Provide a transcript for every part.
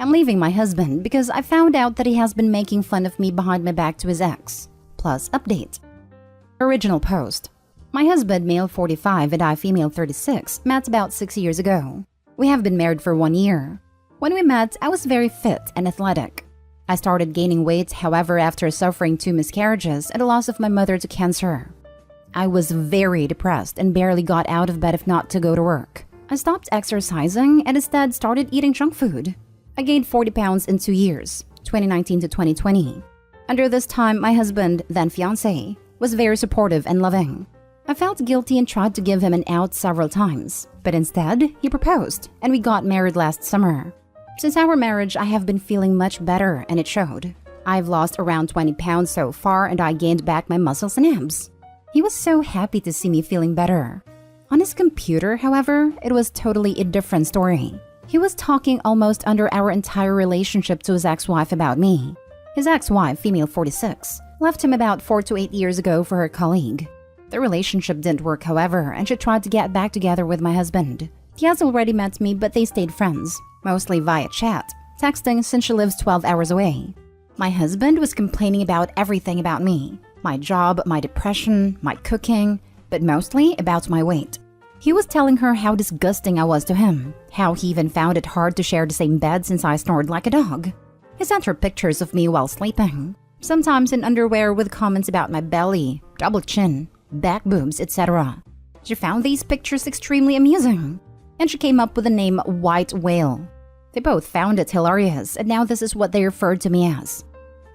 I'm leaving my husband because I found out that he has been making fun of me behind my back to his ex. Plus update. Original post. My husband, male 45 and I, female 36, met about 6 years ago. We have been married for 1 year. When we met, I was very fit and athletic. I started gaining weight, however, after suffering 2 miscarriages and the loss of my mother to cancer. I was very depressed and barely got out of bed if not to go to work. I stopped exercising and instead started eating junk food. I gained 40 pounds in 2 years, 2019 to 2020. Under this time, my husband, then fiancé, was very supportive and loving. I felt guilty and tried to give him an out several times, but instead, he proposed and we got married last summer. Since our marriage, I have been feeling much better and it showed. I've lost around 20 pounds so far and I gained back my muscles and abs. He was so happy to see me feeling better. On his computer, however, it was totally a different story. He was talking almost under our entire relationship to his ex-wife about me. His ex-wife, female 46, left him about 4 to 8 years ago for her colleague. The relationship didn't work, however, and she tried to get back together with my husband. He has already met me, but they stayed friends, mostly via chat, texting since she lives 12 hours away. My husband was complaining about everything about me. My job, my depression, my cooking, but mostly about my weight. He was telling her how disgusting I was to him, how he even found it hard to share the same bed since I snored like a dog. He sent her pictures of me while sleeping, sometimes in underwear with comments about my belly, double chin, back boobs, etc. She found these pictures extremely amusing, and she came up with the name White Whale. They both found it hilarious, and now this is what they referred to me as.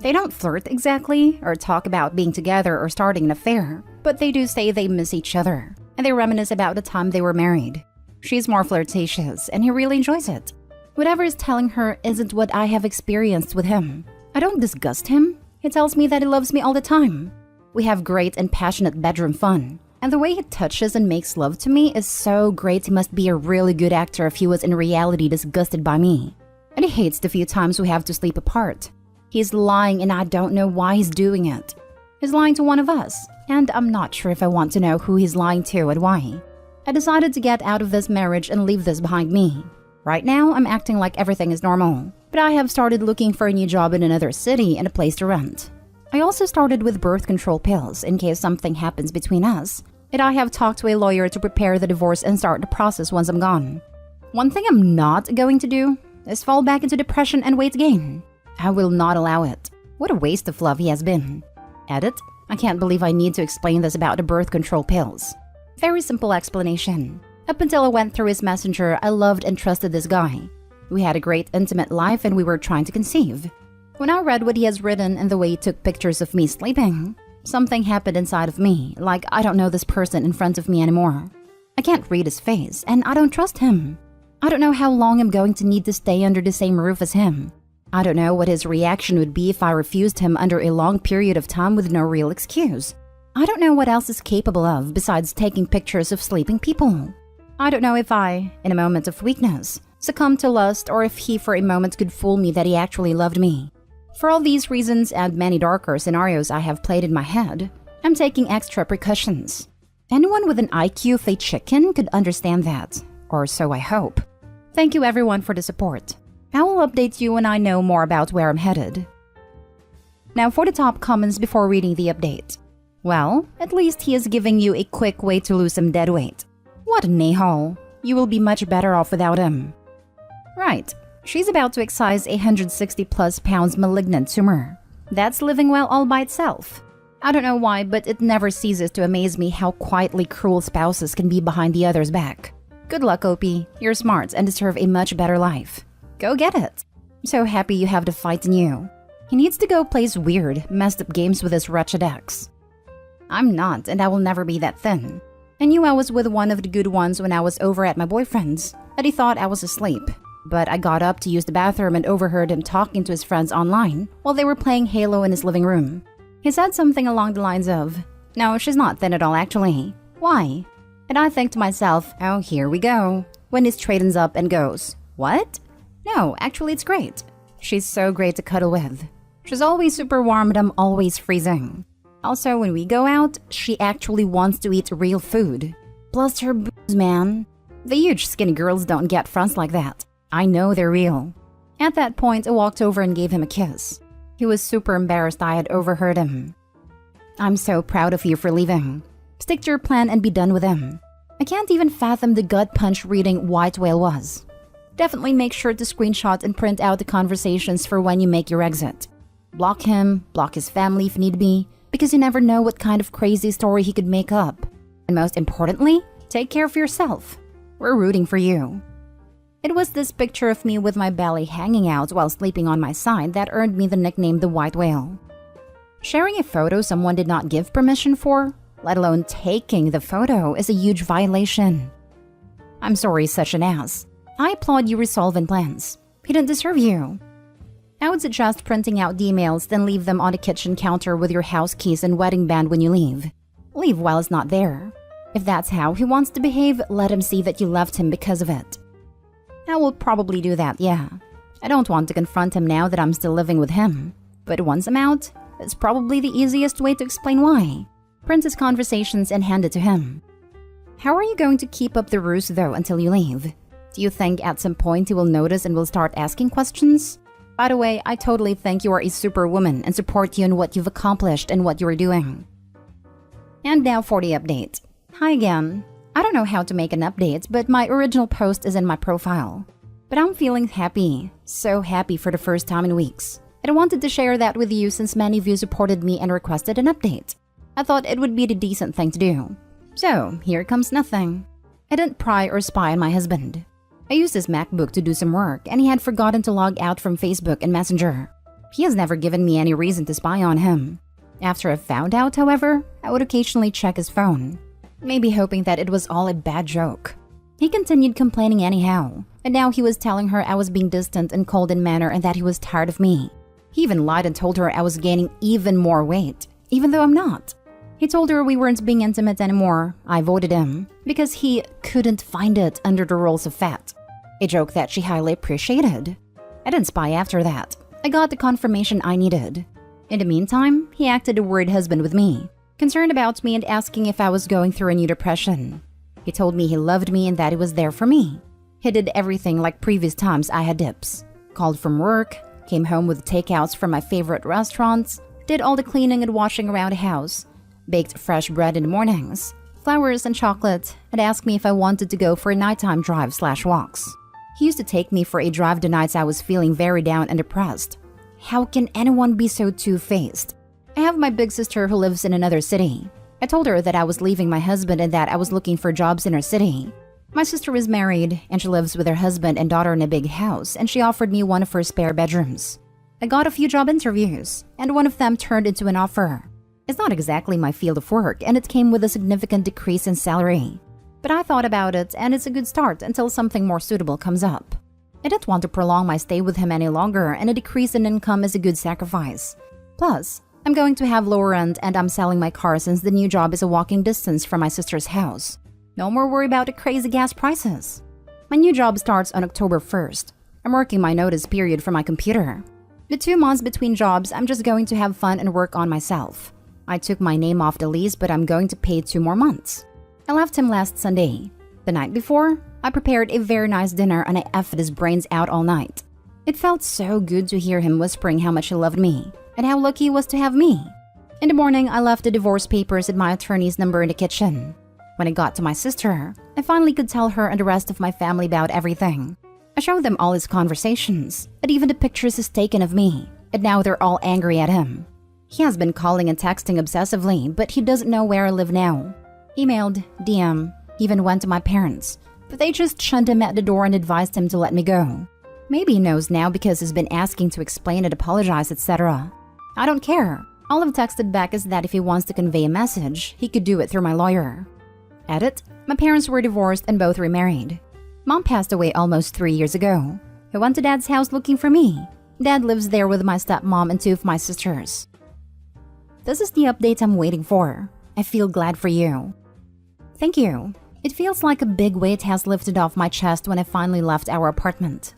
They don't flirt exactly, or talk about being together or starting an affair, but they do say they miss each other, and they reminisce about the time they were married. She's more flirtatious, and he really enjoys it. Whatever is telling her isn't what I have experienced with him. I don't disgust him. He tells me that he loves me all the time. We have great and passionate bedroom fun, and the way he touches and makes love to me is so great. He must be a really good actor if he was in reality disgusted by me. And he hates the few times we have to sleep apart. He's lying and I don't know why he's doing it. He's lying to one of us, and I'm not sure if I want to know who he's lying to and why. I decided to get out of this marriage and leave this behind me. Right now, I'm acting like everything is normal, but I have started looking for a new job in another city and a place to rent. I also started with birth control pills in case something happens between us, and I have talked to a lawyer to prepare the divorce and start the process once I'm gone. One thing I'm not going to do is fall back into depression and weight gain. I will not allow it. What a waste of love he has been. Edit. I can't believe I need to explain this about the birth control pills. Very simple explanation. Up until I went through his messenger, I loved and trusted this guy. We had a great intimate life and we were trying to conceive. When I read what he has written and the way he took pictures of me sleeping, something happened inside of me, like I don't know this person in front of me anymore. I can't read his face and I don't trust him. I don't know how long I'm going to need to stay under the same roof as him. I don't know what his reaction would be if I refused him under a long period of time with no real excuse. I don't know what else he's capable of besides taking pictures of sleeping people. I don't know if I, in a moment of weakness, succumbed to lust or if he for a moment could fool me that he actually loved me. For all these reasons and many darker scenarios I have played in my head, I'm taking extra precautions. Anyone with an IQ of a chicken could understand that, or so I hope. Thank you everyone for the support. I will update you when I know more about where I'm headed. Now for the top comments before reading the update. Well, at least he is giving you a quick way to lose some dead weight. What an a-hole. You will be much better off without him. Right. She's about to excise a 160 plus pounds malignant tumor. That's living well all by itself. I don't know why, but it never ceases to amaze me how quietly cruel spouses can be behind the other's back. Good luck, Opie. You're smart and deserve a much better life. Go get it. I'm so happy you have the fight in you. He needs to go play weird, messed up games with his wretched ex. I'm not, and I will never be that thin. I knew I was with one of the good ones when I was over at my boyfriend's, and he thought I was asleep. But I got up to use the bathroom and overheard him talking to his friends online while they were playing Halo in his living room. He said something along the lines of, "No, she's not thin at all actually. Why?" And I think to myself, oh, here we go. When he straightens up and goes, "What? No, actually it's great. She's so great to cuddle with. She's always super warm and I'm always freezing. Also, when we go out, she actually wants to eat real food. Plus her boobs, man. The huge skinny girls don't get fronts like that. I know they're real. At that point, I walked over and gave him a kiss. He was super embarrassed I had overheard him. "I'm so proud of you for leaving. Stick to your plan and be done with him. I can't even fathom the gut punch reading White Whale was. Definitely make sure to screenshot and print out the conversations for when you make your exit. Block him, block his family if need be, because you never know what kind of crazy story he could make up. And most importantly, take care of yourself. We're rooting for you." It was this picture of me with my belly hanging out while sleeping on my side that earned me the nickname the White Whale. Sharing a photo someone did not give permission for, let alone taking the photo, is a huge violation. I'm sorry, such an ass. I applaud you resolving plans. He didn't deserve you. I would suggest printing out the emails, then leave them on the kitchen counter with your house keys and wedding band when you leave. Leave while it's not there. If that's how he wants to behave, let him see that you left him because of it. I will probably do that, yeah. I don't want to confront him now that I'm still living with him. But once I'm out, it's probably the easiest way to explain why. Print his conversations and hand it to him. How are you going to keep up the ruse though until you leave? Do you think at some point he will notice and will start asking questions? By the way, I totally think you are a superwoman and support you in what you've accomplished and what you are doing. And now for the update. Hi again. I don't know how to make an update, but my original post is in my profile. But I'm feeling happy, so happy for the first time in weeks. And I wanted to share that with you since many of you supported me and requested an update. I thought it would be the decent thing to do. So, here comes nothing. I didn't pry or spy on my husband. I used his MacBook to do some work, and he had forgotten to log out from Facebook and Messenger. He has never given me any reason to spy on him. After I found out, however, I would occasionally check his phone, maybe hoping that it was all a bad joke. He continued complaining anyhow, and now he was telling her I was being distant and cold in manner and that he was tired of me. He even lied and told her I was gaining even more weight, even though I'm not. He told her we weren't being intimate anymore. I avoided him because he couldn't find it under the rolls of fat, a joke that she highly appreciated. I didn't spy after that. I got the confirmation I needed. In the meantime, he acted a worried husband with me, concerned about me and asking if I was going through a new depression. He told me he loved me and that he was there for me. He did everything like previous times I had dips. Called from work, came home with takeouts from my favorite restaurants, did all the cleaning and washing around the house, baked fresh bread in the mornings, flowers and chocolate, and asked me if I wanted to go for a nighttime drive/walks. He used to take me for a drive the nights I was feeling very down and depressed. How can anyone be so two-faced? I have my big sister who lives in another city. I told her that I was leaving my husband and that I was looking for jobs in her city. My sister is married, and she lives with her husband and daughter in a big house, and she offered me one of her spare bedrooms. I got a few job interviews, and one of them turned into an offer. It's not exactly my field of work, and it came with a significant decrease in salary. But I thought about it, and it's a good start until something more suitable comes up. I didn't want to prolong my stay with him any longer, and a decrease in income is a good sacrifice. Plus, I'm going to have lower rent, and I'm selling my car since the new job is a walking distance from my sister's house. No more worry about the crazy gas prices. My new job starts on October 1st. I'm working my notice period for my computer. The 2 months between jobs, I'm just going to have fun and work on myself. I took my name off the lease, but I'm going to pay 2 more months. I left him last Sunday. The night before, I prepared a very nice dinner and I effed his brains out all night. It felt so good to hear him whispering how much he loved me and how lucky he was to have me. In the morning, I left the divorce papers and my attorney's number in the kitchen. When I got to my sister, I finally could tell her and the rest of my family about everything. I showed them all his conversations and even the pictures he's taken of me, and now they're all angry at him. He has been calling and texting obsessively, but he doesn't know where I live now. Emailed, DM, even went to my parents, but they just shunned him at the door and advised him to let me go. Maybe he knows now because he's been asking to explain and apologize, etc. I don't care. All I've texted back is that if he wants to convey a message, he could do it through my lawyer. Edit, my parents were divorced and both remarried. Mom passed away almost 3 years ago. I went to Dad's house looking for me. Dad lives there with my stepmom and 2 of my sisters. This is the update I'm waiting for. I feel glad for you. Thank you. It feels like a big weight has lifted off my chest when I finally left our apartment.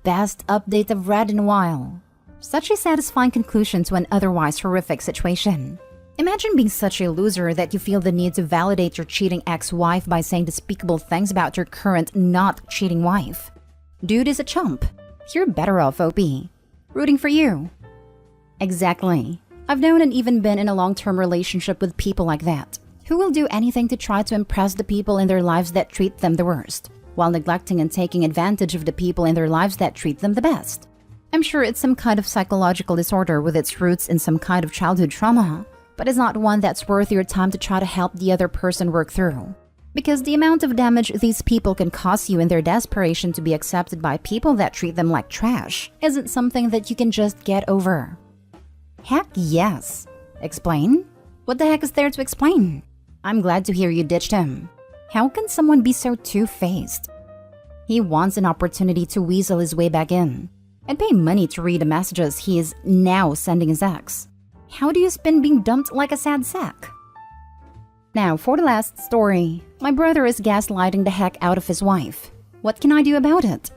Best update I've read in a while. Such a satisfying conclusion to an otherwise horrific situation. Imagine being such a loser that you feel the need to validate your cheating ex-wife by saying despicable things about your current not cheating wife. Dude is a chump. You're better off, OP. Rooting for you. Exactly. I've known and even been in a long-term relationship with people like that, who will do anything to try to impress the people in their lives that treat them the worst, while neglecting and taking advantage of the people in their lives that treat them the best. I'm sure it's some kind of psychological disorder with its roots in some kind of childhood trauma, but it's not one that's worth your time to try to help the other person work through. Because the amount of damage these people can cause you in their desperation to be accepted by people that treat them like trash isn't something that you can just get over. Heck yes. Explain? What the heck is there to explain? I'm glad to hear you ditched him. How can someone be so two-faced? He wants an opportunity to weasel his way back in and pay money to read the messages he is now sending his ex. How do you spin being dumped like a sad sack? Now, for the last story, my brother is gaslighting the heck out of his wife. What can I do about it?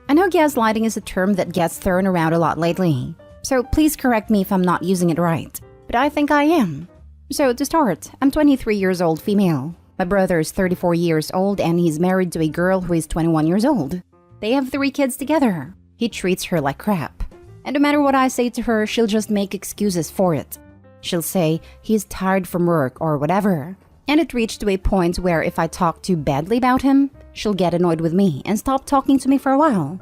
I know gaslighting is a term that gets thrown around a lot lately, so please correct me if I'm not using it right, but I think I am. So to start, I'm 23 years old female. My brother is 34 years old and he's married to a girl who is 21 years old. They have 3 kids together. He treats her like crap. And no matter what I say to her, she'll just make excuses for it. She'll say he's tired from work or whatever. And it reached to a point where if I talk too badly about him, she'll get annoyed with me and stop talking to me for a while.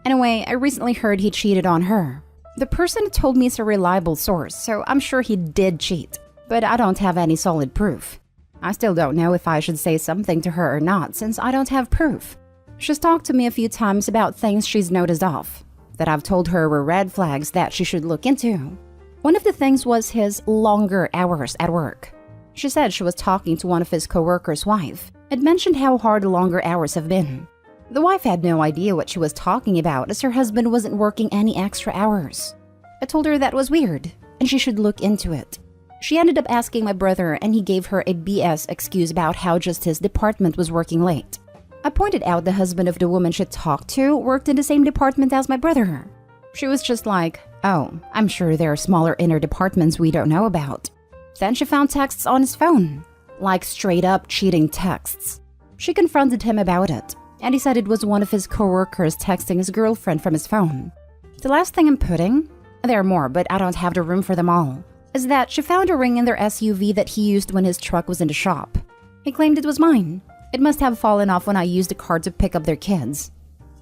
Anyway, I recently heard he cheated on her. The person told me it's a reliable source, so I'm sure he did cheat. But I don't have any solid proof. I still don't know if I should say something to her or not since I don't have proof. She's talked to me a few times about things she's noticed off, that I've told her were red flags that she should look into. One of the things was his longer hours at work. She said she was talking to one of his coworkers' wife and mentioned how hard the longer hours have been. The wife had no idea what she was talking about as her husband wasn't working any extra hours. I told her that was weird and she should look into it. She ended up asking my brother and he gave her a BS excuse about how just his department was working late. I pointed out the husband of the woman she talked to worked in the same department as my brother. She was just like, oh, I'm sure there are smaller inner departments we don't know about. Then she found texts on his phone, like straight up cheating texts. She confronted him about it, and he said it was one of his coworkers texting his girlfriend from his phone. The last thing I'm putting, there are more but I don't have the room for them all, is that she found a ring in their SUV that he used when his truck was in the shop. He claimed it was mine. It must have fallen off when I used the car to pick up their kids.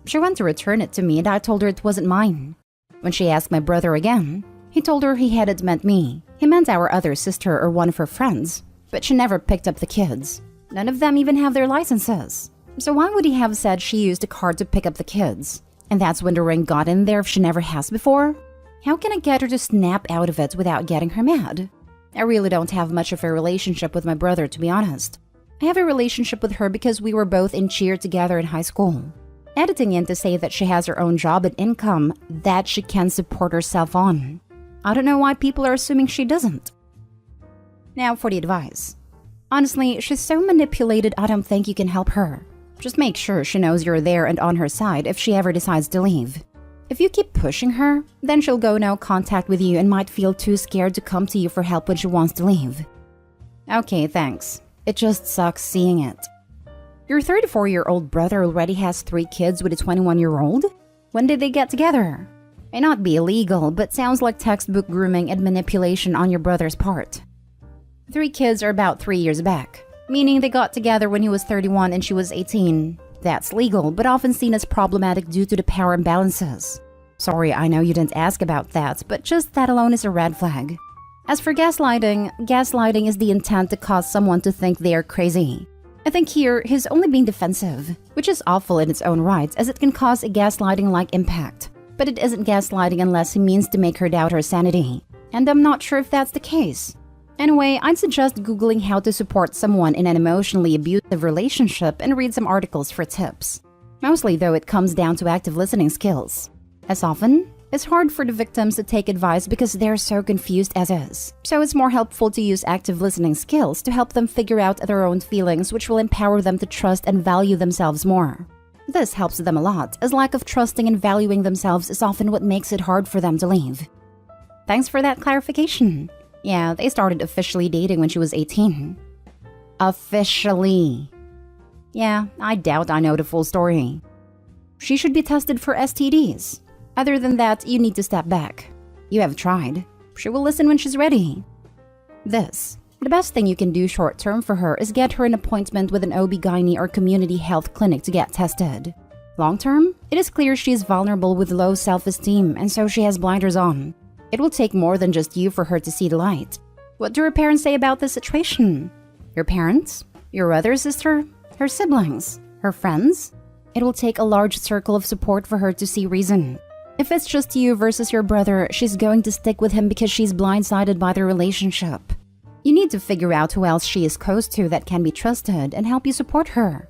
She went to return it to me and I told her it wasn't mine. When she asked my brother again, he told her he hadn't meant me. He meant our other sister or one of her friends, but she never picked up the kids. None of them even have their licenses. So why would he have said she used a car to pick up the kids? And that's when the ring got in there if she never has before? How can I get her to snap out of it without getting her mad? I really don't have much of a relationship with my brother, to be honest. I have a relationship with her because we were both in cheer together in high school. Editing in to say that she has her own job and income that she can support herself on. I don't know why people are assuming she doesn't. Now for the advice. Honestly, she's so manipulated I don't think you can help her. Just make sure she knows you're there and on her side if she ever decides to leave. If you keep pushing her, then she'll go no contact with you and might feel too scared to come to you for help when she wants to leave. Okay, thanks. It just sucks seeing it. Your 34-year-old brother already has 3 kids with a 21-year-old? When did they get together? May not be illegal, but sounds like textbook grooming and manipulation on your brother's part. 3 kids are about 3 years back, meaning they got together when he was 31 and she was 18. That's legal, but often seen as problematic due to the power imbalances. Sorry, I know you didn't ask about that, but just that alone is a red flag. As for gaslighting is the intent to cause someone to think they are crazy. I think here, he's only being defensive, which is awful in its own right as it can cause a gaslighting-like impact. But it isn't gaslighting unless he means to make her doubt her sanity. And I'm not sure if that's the case. Anyway, I'd suggest Googling how to support someone in an emotionally abusive relationship and read some articles for tips. Mostly, though, it comes down to active listening skills. As often, it's hard for the victims to take advice because they're so confused as is. So it's more helpful to use active listening skills to help them figure out their own feelings, which will empower them to trust and value themselves more. This helps them a lot, as lack of trusting and valuing themselves is often what makes it hard for them to leave. Thanks for that clarification. Yeah, they started officially dating when she was 18. Officially. Yeah, I doubt I know the full story. She should be tested for STDs. Other than that, you need to step back. You have tried. She will listen when she's ready. The best thing you can do short-term for her is get her an appointment with an OB/GYN or community health clinic to get tested. Long-term, it is clear she is vulnerable with low self-esteem and so she has blinders on. It will take more than just you for her to see the light. What do her parents say about this situation? Your parents? Your other sister? Her siblings? Her friends? It will take a large circle of support for her to see reason. If it's just you versus your brother, she's going to stick with him because she's blindsided by the relationship. You need to figure out who else she is close to that can be trusted and help you support her.